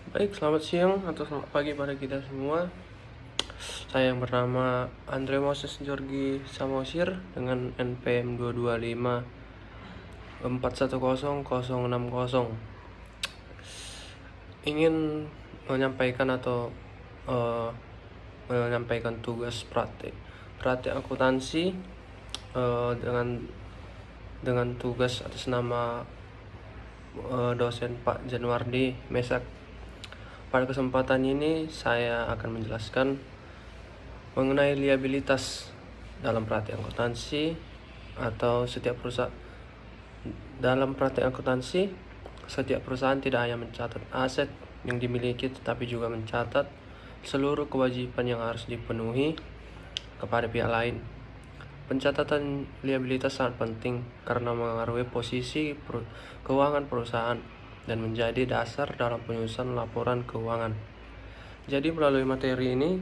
Baik, selamat siang atau selamat pagi pada kita semua. Saya yang bernama Andre Moses Georgi Samosir dengan NPM 225410060. Ingin menyampaikan atau eh, menyampaikan tugas praktik akuntansi dengan tugas atas nama dosen Pak Januardi Mesak. Pada kesempatan ini saya akan menjelaskan mengenai liabilitas dalam praktik akuntansi atau setiap perusahaan. Dalam praktik akuntansi, setiap perusahaan tidak hanya mencatat aset yang dimiliki tetapi juga mencatat seluruh kewajiban yang harus dipenuhi kepada pihak lain. Pencatatan liabilitas sangat penting karena mengaruhi posisi keuangan perusahaan dan menjadi dasar dalam penyusunan laporan keuangan. Jadi melalui materi ini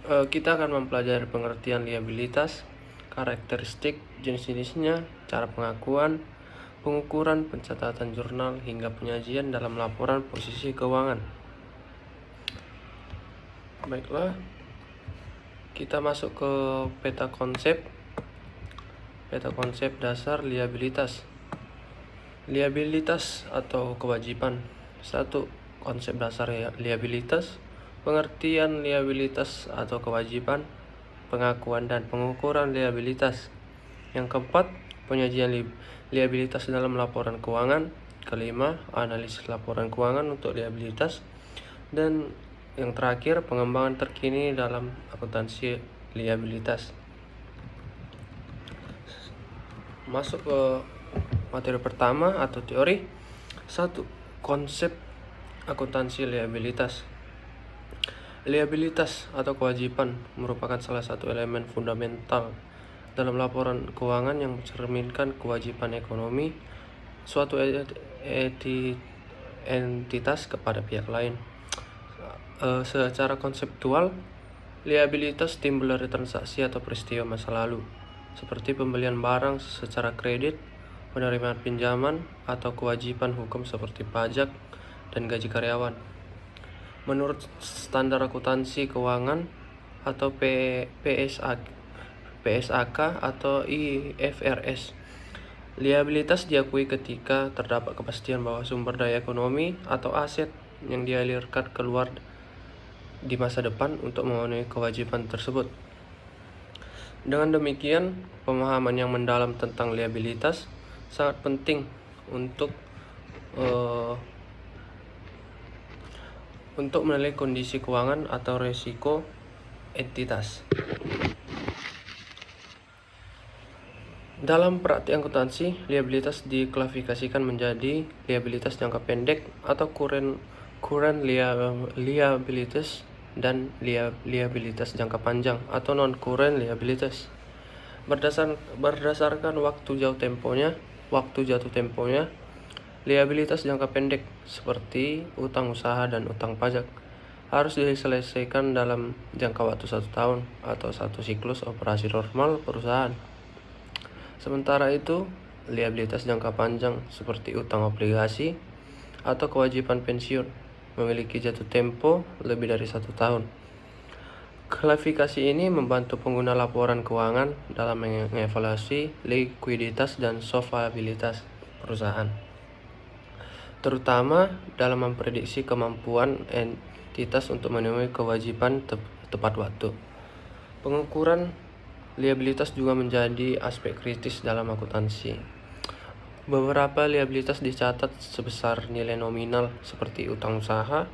kita akan mempelajari pengertian liabilitas, karakteristik jenis-jenisnya, cara pengakuan, pengukuran, pencatatan jurnal, hingga penyajian dalam laporan posisi keuangan. Baiklah, kita masuk ke peta konsep dasar liabilitas. Liabilitas atau kewajiban. 1. Konsep dasar liabilitas, pengertian liabilitas atau kewajiban, pengakuan dan pengukuran liabilitas. Yang keempat, penyajian liabilitas dalam laporan keuangan. Kelima, analisis laporan keuangan untuk liabilitas. Dan yang terakhir, pengembangan terkini dalam akuntansi liabilitas. Masuk ke materi pertama atau teori. 1. Konsep akuntansi liabilitas. Liabilitas atau kewajiban merupakan salah satu elemen fundamental dalam laporan keuangan yang mencerminkan kewajiban ekonomi suatu entitas kepada pihak lain. Secara konseptual, liabilitas timbul dari transaksi atau peristiwa masa lalu, seperti pembelian barang secara kredit, penerimaan pinjaman, atau kewajiban hukum seperti pajak dan gaji karyawan. Menurut standar akuntansi keuangan atau PSAK atau IFRS, liabilitas diakui ketika terdapat kepastian bahwa sumber daya ekonomi atau aset yang dialirkan keluar di masa depan untuk memenuhi kewajiban tersebut. Dengan demikian, pemahaman yang mendalam tentang liabilitas sangat penting untuk menilai kondisi keuangan atau resiko entitas. Dalam praktik akuntansi, liabilitas diklasifikasikan menjadi liabilitas jangka pendek atau current liabilities dan liabilitas jangka panjang atau non-current liabilities. Berdasarkan waktu jatuh temponya, liabilitas jangka pendek seperti utang usaha dan utang pajak harus diselesaikan dalam jangka waktu 1 tahun atau 1 siklus operasi normal perusahaan. Sementara itu, liabilitas jangka panjang seperti utang obligasi atau kewajiban pensiun memiliki jatuh tempo lebih dari 1 tahun. Klasifikasi ini membantu pengguna laporan keuangan dalam mengevaluasi likuiditas dan solvabilitas perusahaan, terutama dalam memprediksi kemampuan entitas untuk memenuhi kewajiban tepat waktu. Pengukuran liabilitas juga menjadi aspek kritis dalam akuntansi. Beberapa liabilitas dicatat sebesar nilai nominal seperti utang usaha,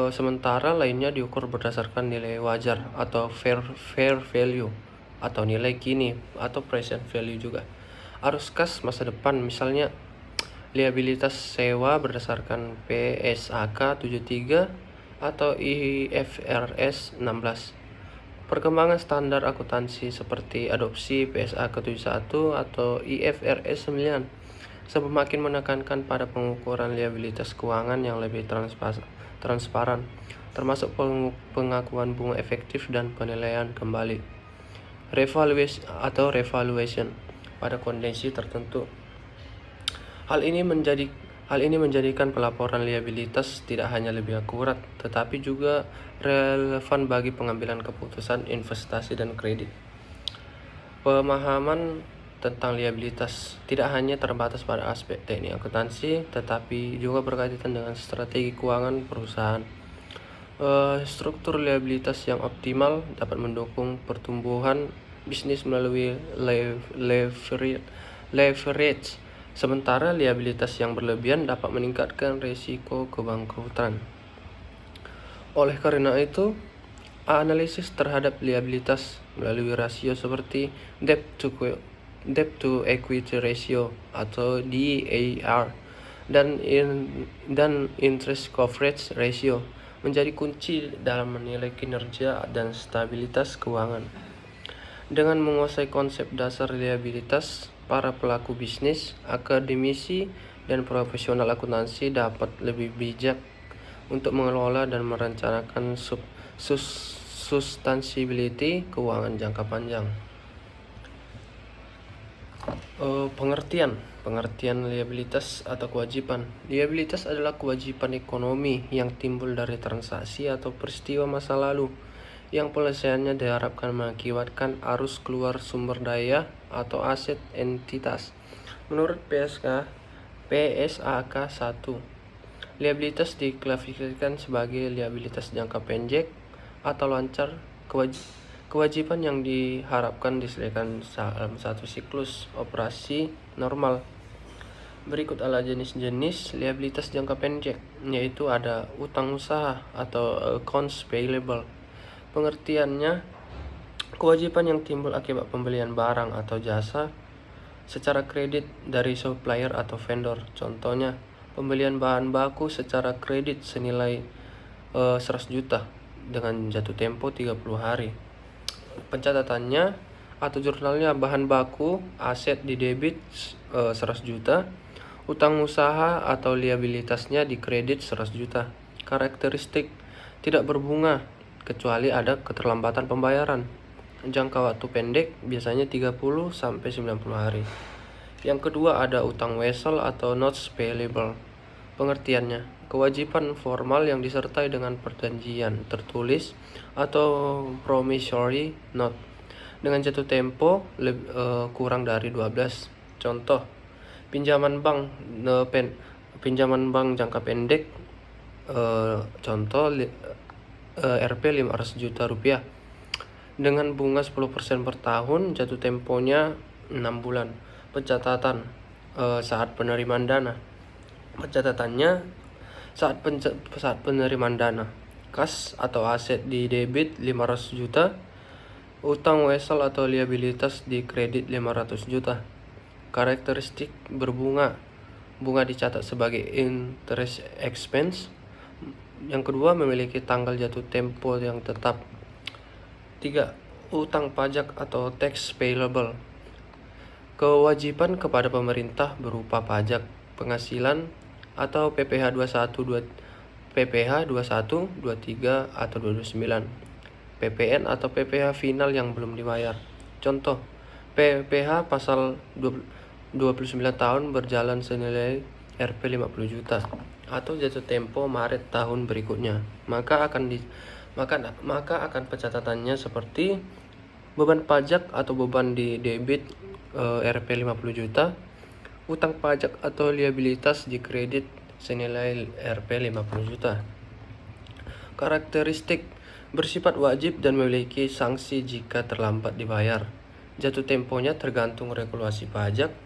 sementara lainnya diukur berdasarkan nilai wajar atau fair value atau nilai kini atau present value juga. Arus kas masa depan, misalnya liabilitas sewa berdasarkan PSAK 73 atau IFRS 16. Perkembangan standar akuntansi seperti adopsi PSAK 71 atau IFRS 9 semakin menekankan pada pengukuran liabilitas keuangan yang lebih transparan, termasuk pengakuan bunga efektif dan penilaian kembali. Revaluation pada kondisi tertentu. Hal ini menjadi Hal ini menjadikan pelaporan liabilitas tidak hanya lebih akurat, tetapi juga relevan bagi pengambilan keputusan investasi dan kredit. Pemahaman tentang liabilitas tidak hanya terbatas pada aspek teknik akuntansi, tetapi juga berkaitan dengan strategi keuangan perusahaan. Struktur liabilitas yang optimal dapat mendukung pertumbuhan bisnis melalui leverage, sementara liabilitas yang berlebihan dapat meningkatkan risiko kebangkrutan. Oleh karena itu, analisis terhadap liabilitas melalui rasio seperti debt to equity ratio atau DAR dan interest coverage ratio menjadi kunci dalam menilai kinerja dan stabilitas keuangan. Dengan menguasai konsep dasar liabilitas, para pelaku bisnis, akademisi, dan profesional akuntansi dapat lebih bijak untuk mengelola dan merencanakan sustainability keuangan jangka panjang. Pengertian liabilitas atau kewajiban. Liabilitas adalah kewajiban ekonomi yang timbul dari transaksi atau peristiwa masa lalu yang penyelesaiannya diharapkan mengakibatkan arus keluar sumber daya atau aset entitas. Menurut PSAK 1, liabilitas diklasifikasikan sebagai liabilitas jangka pendek atau lancar, kewajiban yang diharapkan diselesaikan dalam satu siklus operasi normal. Berikut adalah jenis-jenis liabilitas jangka pendek, yaitu ada utang usaha atau accounts payable. Pengertiannya, kewajiban yang timbul akibat pembelian barang atau jasa secara kredit dari supplier atau vendor. Contohnya, pembelian bahan baku secara kredit senilai 100 juta dengan jatuh tempo 30 hari. Pencatatannya atau jurnalnya, bahan baku aset di debit 100 juta, utang usaha atau liabilitasnya di kredit 100 juta. Karakteristik, tidak berbunga kecuali ada keterlambatan pembayaran. Jangka waktu pendek biasanya 30 sampai 90 hari. Yang kedua ada utang wesel atau notes payable. Pengertiannya, kewajiban formal yang disertai dengan perjanjian tertulis atau promissory note dengan jatuh tempo kurang dari 12. Contoh, pinjaman bank jangka pendek, contoh Rp 500 juta rupiah dengan bunga 10% per tahun, jatuh temponya 6 bulan. Pencatatan saat penerimaan dana. Pencatatannya saat penerimaan dana, kas atau aset di debit 500 juta, utang wesel atau liabilitas di kredit 500 juta. Karakteristik berbunga. Bunga dicatat sebagai interest expense. Yang kedua, memiliki tanggal jatuh tempo yang tetap. 3. Utang pajak atau tax payable. Kewajiban kepada pemerintah berupa pajak penghasilan atau PPh 21, 23 atau 29, PPN atau PPh final yang belum dibayar. Contoh, PPh pasal 29 tahun berjalan senilai Rp 50 juta atau jatuh tempo Maret tahun berikutnya. Maka akan pencatatannya seperti beban pajak atau beban di debit Rp 50 juta, utang pajak atau liabilitas di kredit senilai Rp 50 juta. Karakteristik, bersifat wajib dan memiliki sanksi jika terlambat dibayar. Jatuh temponya tergantung regulasi pajak.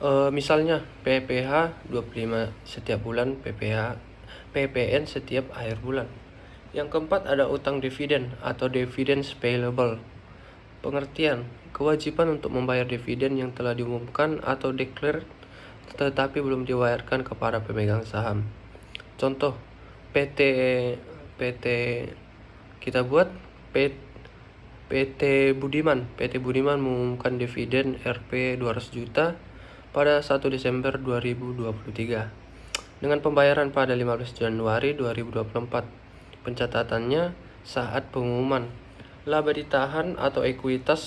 Misalnya PPh 25 setiap bulan, PPN setiap akhir bulan. Yang keempat ada utang dividen atau dividends payable. Pengertian, kewajiban untuk membayar dividen yang telah diumumkan atau declared tetapi belum dibayarkan kepada pemegang saham. Contoh, PT Budiman mengumumkan dividen Rp 200 juta pada 1 Desember 2023 dengan pembayaran pada 15 Januari 2024. Pencatatannya saat pengumuman, laba ditahan atau ekuitas